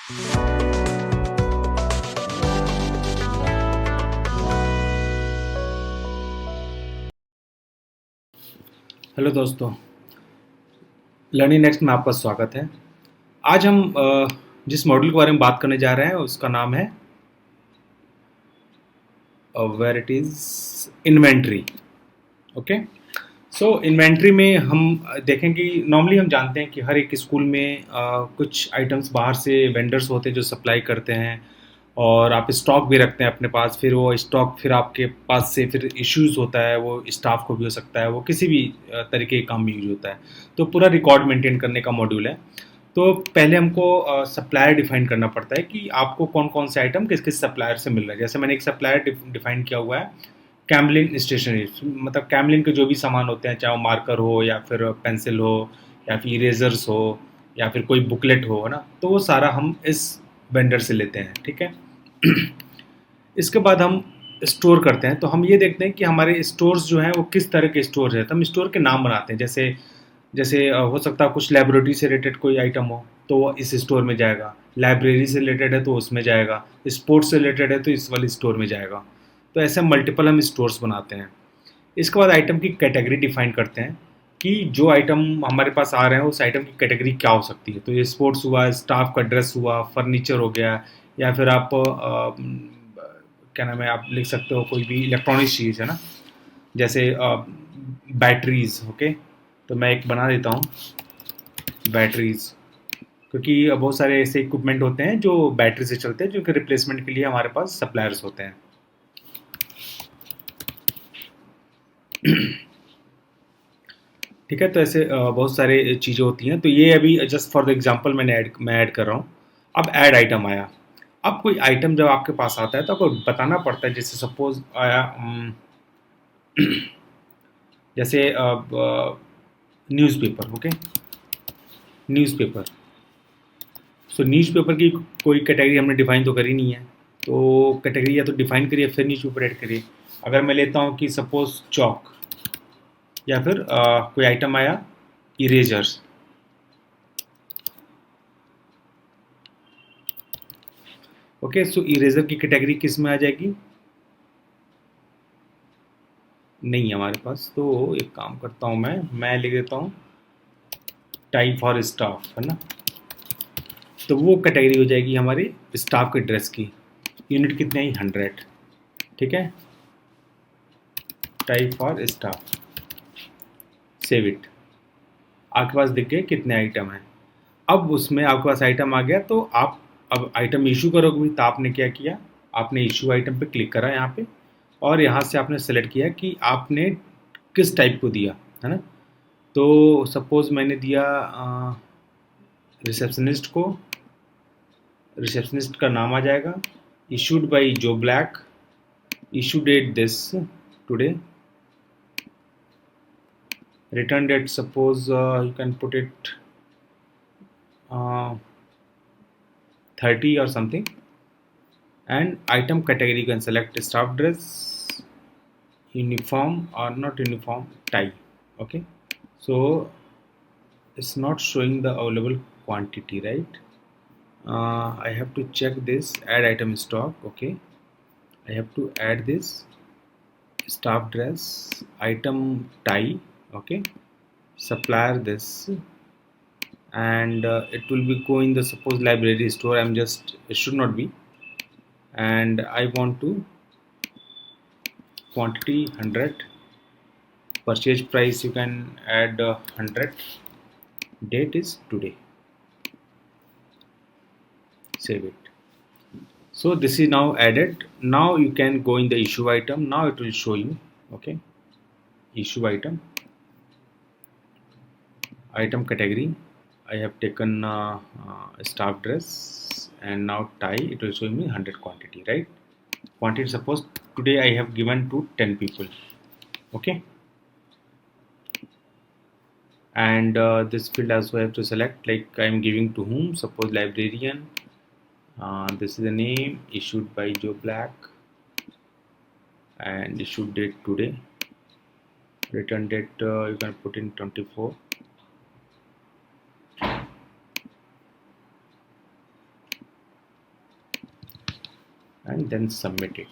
Hello दोस्तों, learning next में आपका स्वागत है। आज हम जिस मॉड्यूल के बारे में बात करने जा रहे हैं उसका नाम है where it is inventory. Okay, so inventory में हम देखें कि नॉर्मली हम जानते हैं कि हर एक स्कूल में कुछ आइटम्स बाहर से वेंडर्स होते हैं जो सप्लाई करते हैं और आप स्टॉक भी रखते हैं अपने पास। फिर वो स्टॉक फिर आपके पास से फिर इश्यूज होता है, वो स्टाफ को भी हो सकता है, वो किसी भी तरीके के काम में यूज होता है। तो पूरा रिकॉर्ड मेंटेन करने का मॉड्यूल है। तो पहले हमको सप्लायर डिफाइन करना पड़ता है कि आपको कौन कौन से आइटम किस किस सप्लायर से मिल रहा है। जैसे मैंने एक सप्लायर डिफाइन किया हुआ है, कैमलिन स्टेशनरी। मतलब कैमलिन के जो भी सामान होते हैं, चाहे वो मार्कर हो या फिर पेंसिल हो या फिर इरेजर्स हो या फिर कोई बुकलेट हो, है ना, तो वो सारा हम इस वेंडर से लेते हैं। ठीक है। इसके बाद हम स्टोर करते हैं, तो हम ये देखते हैं कि हमारे स्टोर्स जो हैं वो किस तरह के स्टोर हैं। तो हम स्टोर के नाम बनाते हैं। जैसे जैसे हो सकता है कुछ लेबोरेटरी से रिलेटेड कोई आइटम हो तो वो इस स्टोर में जाएगा, लाइब्रेरी से रिलेटेड है तो उसमें जाएगा, स्पोर्ट्स से रिलेटेड है तो इस वाले स्टोर में जाएगा। तो ऐसे मल्टीपल हम स्टोर्स बनाते हैं। इसके बाद आइटम की कैटेगरी डिफाइन करते हैं कि जो आइटम हमारे पास आ रहे हैं उस आइटम की कैटेगरी क्या हो सकती है। तो ये स्पोर्ट्स हुआ, स्टाफ का ड्रेस हुआ, फर्नीचर हो गया, या फिर आप क्या नाम है, आप लिख सकते हो कोई भी इलेक्ट्रॉनिक्स चीज़, है ना, जैसे बैटरीज। ओके, तो मैं एक बना देता हूँ बैटरीज, क्योंकि बहुत सारे ऐसे इक्विपमेंट होते हैं जो बैटरी से चलते हैं, जो कि रिप्लेसमेंट के लिए हमारे पास सप्लायर्स होते हैं। ठीक है। तो ऐसे बहुत सारे चीज़ें होती हैं। तो ये अभी जस्ट फॉर द एग्जांपल मैं ऐड कर रहा हूँ। अब ऐड आइटम आया। अब कोई आइटम जब आपके पास आता है तो आपको बताना पड़ता है। जैसे सपोज आया जैसे न्यूज़पेपर। Okay, newspaper. सो न्यूज़पेपर की कोई कैटेगरी हमने डिफाइन तो करी नहीं है, तो कैटेगरी या तो डिफाइन करिए फिर न्यूज़पेपर ऐड करिए। अगर मैं लेता हूँ कि सपोज चौक, या फिर कोई आइटम आया इरेजर्स। ओके, सो इरेजर की कैटेगरी किस में आ जाएगी? नहीं है हमारे पास। तो एक काम करता हूँ, मैं लिख देता हूँ टाइप फॉर स्टाफ, है ना। तो वो कैटेगरी हो जाएगी हमारी स्टाफ के ड्रेस की। यूनिट कितने आई? 100। ठीक है, type for staff, save it. आपके पास दिख गए कितने आइटम हैं। अब उसमें आपके पास आइटम आ गया, तो आप अब आइटम इशू करोगे। तो आपने क्या किया, आपने इशू आइटम पे क्लिक करा यहाँ पे, और यहाँ से आपने सेलेक्ट किया कि आपने किस टाइप को दिया, है ना। तो सपोज मैंने दिया रिसेप्शनिस्ट को। रिसेप्शनिस्ट का नाम आ जाएगा, इशूड बाय जो black, issue date this today, return date suppose you can put it 30 or something, and item category you can select staff dress, uniform or not uniform, tie. Okay, so it's not showing the available quantity, right? I have to check this add item stock. Okay, I have to add this staff dress, item tie. Okay, supplier this, and it will be going the suppose library store. I'm just, it should not be, and I want to quantity 100, purchase price you can add 100, date is today, save it. So this is now added. Now you can go in the issue item. Now it will show you. Okay, issue item, item category. I have taken staff dress, and now tie. It will show me 100 quantity, right? Quantity, suppose today I have given to 10 people. Okay, and this field also I have to select, like I am giving to whom, suppose librarian. This is the name, issued by Joe Black, and issue date today. Return date you can put in 24. and then submit it.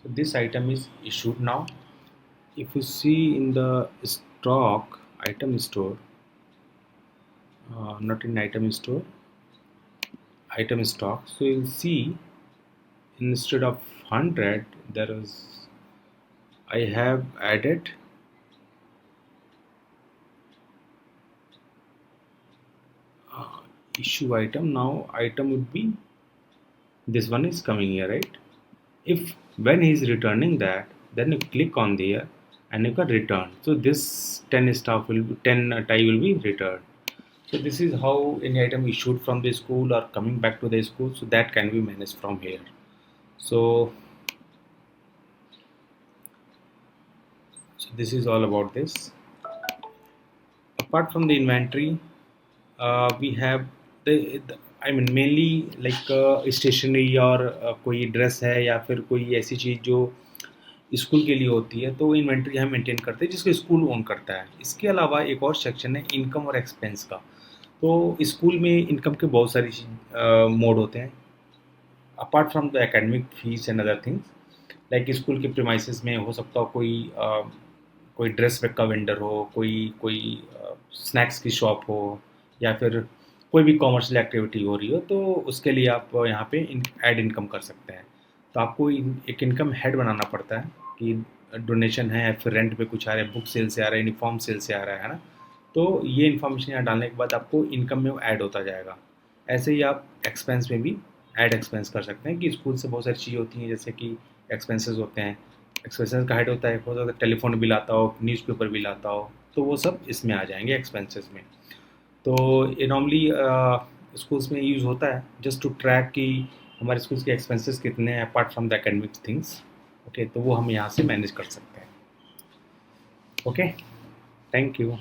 So this item is issued now. If you see in the stock item store, not in item store, item stock, so you'll see instead of 100 there is, I have added issue item. Now item would be this one is coming here, right? If when he is returning that, then you click on there and you can return. So this 10 stuff will be 10 tie will be returned. So this is how any item issued from the school or coming back to the school, so that can be managed from here. So this is all about this. Apart from the inventory, we have the I mean mainly like stationery और कोई dress है या फिर कोई ऐसी चीज़ जो school के लिए होती है, तो इन्वेंट्री हम मेंटेन करते हैं जिसको स्कूल ओन करता है। इसके अलावा एक और सेक्शन है इनकम और एक्सपेंस का। तो स्कूल में इनकम के बहुत सारी मोड होते हैं apart from the academic fees and other things. Like school के प्रीमाइसेस में हो सकता हो कोई ड्रेस का वेंडर हो, कोई कोई स्नैक्स की शॉप हो, या फिर कोई भी कॉमर्शियल एक्टिविटी हो रही हो, तो उसके लिए आप यहाँ पे ऐड इनकम कर सकते हैं। तो आपको एक इनकम हेड बनाना पड़ता है कि डोनेशन है या फिर रेंट पे कुछ आ रहा है, बुक सेल से आ रहा है, यूनिफॉर्म सेल से आ रहा है ना। तो ये इन्फॉर्मेशन यहाँ डालने के बाद आपको इनकम में वो ऐड होता जाएगा। ऐसे ही आप एक्सपेंस में भी ऐड एक्सपेंस कर सकते हैं कि स्कूल से बहुत सारी चीज़ें होती हैं, जैसे कि एक्सपेंसेस होते हैं। एक्सपेंसेस का हेड होता है, हो सकता है टेलीफोन बिल आता हो, न्यूज़पेपर बिल आता हो, तो वो सब इसमें आ जाएंगे एक्सपेंसेस में। तो ये नॉर्मली स्कूल्स में यूज़ होता है जस्ट टू ट्रैक कि हमारे स्कूल्स के एक्सपेंसेस कितने हैं apart from the academic things. Okay, तो वो हम यहाँ से मैनेज कर सकते हैं। Okay, thank you.